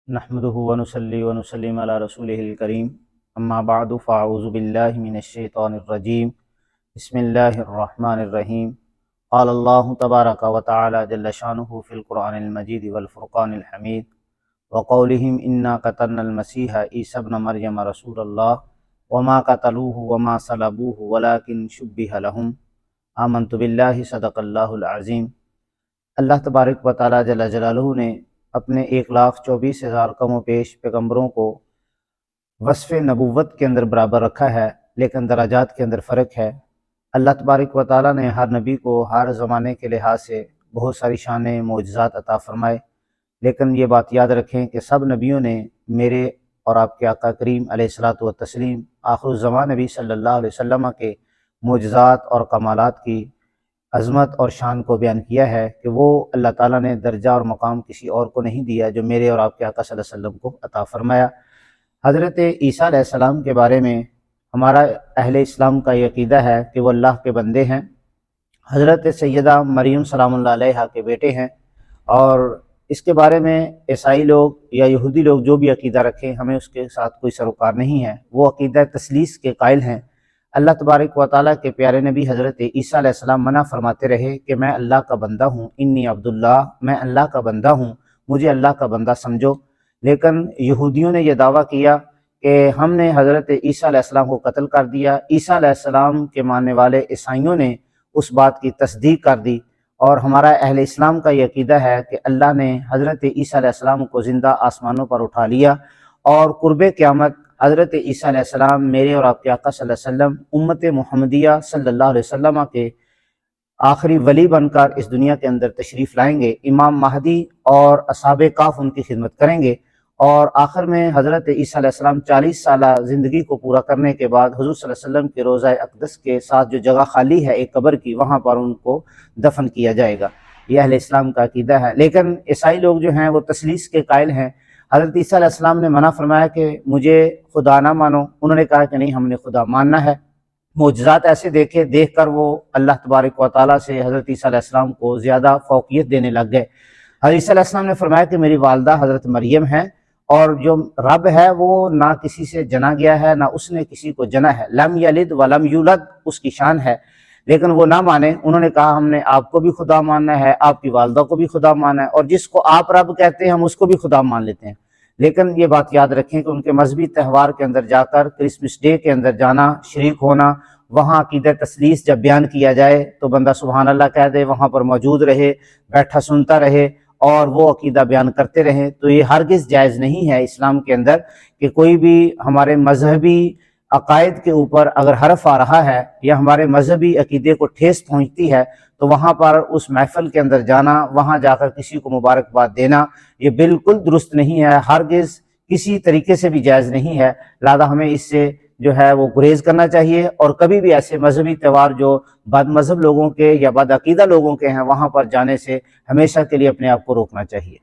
نحمده ونصلي ونسلم على رسوله الكريم اما بعد فاعوذ بالله من الشیطان الرجیم بسم اللہ الرحمن الرحیم قال اللہ تبارک وتعالی جل شانہ فی القرآن المجید والفرقان الحمید وقولہم انا قتلنا المسیح عیسی ابن مریم رسول اللہ وما قتلوه وما صلبوه ولكن شبہ لهم آمنت باللہ صدق اللہ العظیم۔ اللہ تبارک و تعالی جل جلالہ نے اپنے 1,24,000 کم و بیش پیغمبروں کو وصف نبوت کے اندر برابر رکھا ہے، لیکن درجات کے اندر فرق ہے۔ اللہ تبارک و تعالیٰ نے ہر نبی کو ہر زمانے کے لحاظ سے بہت ساری شانیں معجزات عطا فرمائے، لیکن یہ بات یاد رکھیں کہ سب نبیوں نے میرے اور آپ کے آقا کریم علیہ الصلاۃ والتسلیم آخر الزمان نبی صلی اللہ علیہ وسلم کے معجزات اور کمالات کی عظمت اور شان کو بیان کیا ہے کہ وہ اللہ تعالیٰ نے درجہ اور مقام کسی اور کو نہیں دیا جو میرے اور آپ کے آقا صلی اللہ علیہ وسلم کو عطا فرمایا۔ حضرت عیسیٰ علیہ السلام کے بارے میں ہمارا اہل اسلام کا یہ عقیدہ ہے کہ وہ اللہ کے بندے ہیں، حضرت سیدہ مریم سلام اللہ علیہا کے بیٹے ہیں، اور اس کے بارے میں عیسائی لوگ یا یہودی لوگ جو بھی عقیدہ رکھیں ہمیں اس کے ساتھ کوئی سروکار نہیں ہے، وہ عقیدہ تثلیث کے قائل ہیں۔ اللہ تبارک و تعالیٰ کے پیارے نبی حضرت عیسیٰ علیہ السلام منع فرماتے رہے کہ میں اللہ کا بندہ ہوں، انی عبداللہ، میں اللہ کا بندہ ہوں، مجھے اللہ کا بندہ سمجھو۔ لیکن یہودیوں نے یہ دعویٰ کیا کہ ہم نے حضرت عیسیٰ علیہ السلام کو قتل کر دیا۔ عیسیٰ علیہ السلام کے ماننے والے عیسائیوں نے اس بات کی تصدیق کر دی، اور ہمارا اہل اسلام کا یہ عقیدہ ہے کہ اللہ نے حضرت عیسیٰ علیہ السلام کو زندہ آسمانوں پر اٹھا لیا، اور قرب قیامت حضرت عیسیٰ علیہ السلام میرے اور آپ کے آقا صلی اللہ علیہ وسلم امت محمدیہ صلی اللہ علیہ وسلم کے آخری ولی بن کر اس دنیا کے اندر تشریف لائیں گے۔ امام مہدی اور اصحاب کہف ان کی خدمت کریں گے، اور آخر میں حضرت عیسیٰ علیہ السلام 40 سالہ زندگی کو پورا کرنے کے بعد حضور صلی اللہ علیہ وسلم کے روضہ اقدس کے ساتھ جو جگہ خالی ہے ایک قبر کی، وہاں پر ان کو دفن کیا جائے گا۔ یہ اہل اسلام کا عقیدہ ہے۔ لیکن عیسائی لوگ جو ہیں وہ تثلیث کے قائل ہیں۔ حضرت عیسیٰ علیہ السلام نے منع فرمایا کہ مجھے خدا نہ مانو، انہوں نے کہا کہ نہیں، ہم نے خدا ماننا ہے۔ معجزات ایسے دیکھ کر وہ اللہ تبارک و تعالیٰ سے حضرت عیسیٰ علیہ السلام کو زیادہ فوقیت دینے لگ گئے۔ حضرت عیسیٰ علیہ السلام نے فرمایا کہ میری والدہ حضرت مریم ہے، اور جو رب ہے وہ نہ کسی سے جنا گیا ہے، نہ اس نے کسی کو جنا ہے، لم یلد ولم یولد اس کی شان ہے۔ لیکن وہ نہ مانے، انہوں نے کہا ہم نے آپ کو بھی خدا ماننا ہے، آپ کی والدہ کو بھی خدا ماننا ہے، اور جس کو آپ رب کہتے ہیں ہم اس کو بھی خدا مان لیتے ہیں۔ لیکن یہ بات یاد رکھیں کہ ان کے مذہبی تہوار کے اندر جا کر، کرسمس ڈے کے اندر جانا، شریک ہونا، وہاں عقیدہ تثلیث جب بیان کیا جائے تو بندہ سبحان اللہ کہہ دے، وہاں پر موجود رہے، بیٹھا سنتا رہے اور وہ عقیدہ بیان کرتے رہیں، تو یہ ہرگز جائز نہیں ہے اسلام کے اندر کہ کوئی بھی ہمارے مذہبی عقائد کے اوپر اگر حرف آ رہا ہے یا ہمارے مذہبی عقیدے کو ٹھیس پہنچتی ہے تو وہاں پر اس محفل کے اندر جانا، وہاں جا کر کسی کو مبارکباد دینا، یہ بالکل درست نہیں ہے، ہرگز کسی طریقے سے بھی جائز نہیں ہے۔ لہذا ہمیں اس سے جو ہے وہ گریز کرنا چاہیے، اور کبھی بھی ایسے مذہبی تہوار جو بد مذہب لوگوں کے یا بد عقیدہ لوگوں کے ہیں وہاں پر جانے سے ہمیشہ کے لیے اپنے آپ کو روکنا چاہیے۔